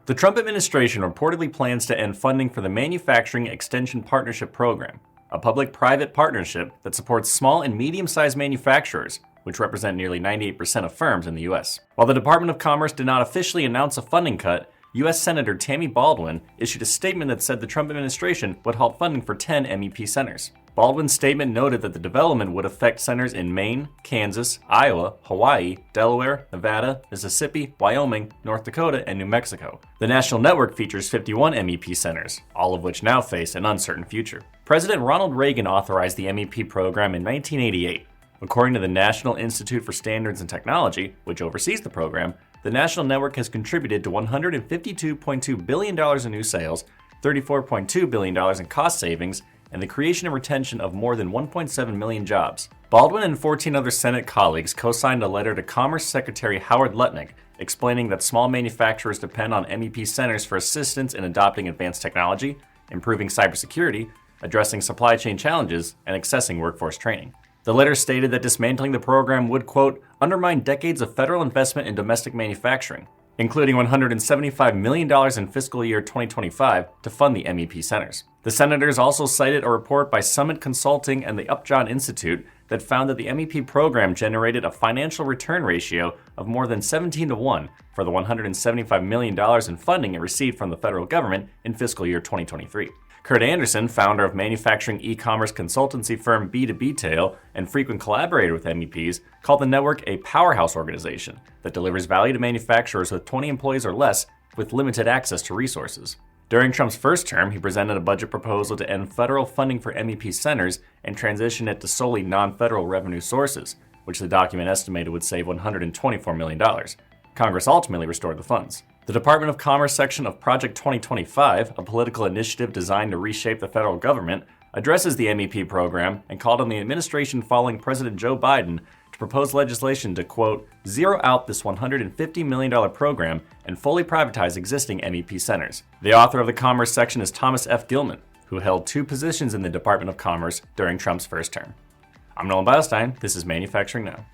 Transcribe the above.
The Trump administration reportedly plans to end funding for the Manufacturing Extension Partnership Program, a public-private partnership that supports small and medium-sized manufacturers, which represent nearly 98% of firms in the U.S. While the Department of Commerce did not officially announce a funding cut, U.S. Senator Tammy Baldwin issued a statement that said the Trump administration would halt funding for 10 MEP centers. Baldwin's statement noted that the development would affect centers in Maine, Kansas, Iowa, Hawaii, Delaware, Nevada, Mississippi, Wyoming, North Dakota, and New Mexico. The national network features 51 MEP centers, all of which now face an uncertain future. President Ronald Reagan authorized the MEP program in 1988. According to the National Institute for Standards and Technology, which oversees the program, the national network has contributed to $152.2 billion in new sales, $34.2 billion in cost savings, and the creation and retention of more than 1.7 million jobs. Baldwin and 14 other Senate colleagues co-signed a letter to Commerce Secretary Howard Lutnick explaining that small manufacturers depend on MEP centers for assistance in adopting advanced technology, improving cybersecurity, addressing supply chain challenges, and accessing workforce training. The letter stated that dismantling the program would, quote, undermine decades of federal investment in domestic manufacturing, including $175 million in fiscal year 2025 to fund the MEP centers. The senators also cited a report by Summit Consulting and the Upjohn Institute that found that the MEP program generated a financial return ratio of more than 17-1 for the $175 million in funding it received from the federal government in fiscal year 2023. Kurt Anderson, founder of manufacturing e-commerce consultancy firm B2B and frequent collaborator with MEPs, called the network a powerhouse organization that delivers value to manufacturers with 20 employees or less with limited access to resources. During Trump's first term, he presented a budget proposal to end federal funding for MEP centers and transition it to solely non-federal revenue sources, which the document estimated would save $124 million. Congress ultimately restored the funds. The Department of Commerce section of Project 2025, a political initiative designed to reshape the federal government, addresses the MEP program and called on the administration following President Joe Biden to propose legislation to, quote, zero out this $150 million program and fully privatize existing MEP centers. The author of the Commerce section is Thomas F. Gilman, who held 2 positions in the Department of Commerce during Trump's first term. I'm Nolan Beilstein. This is Manufacturing Now.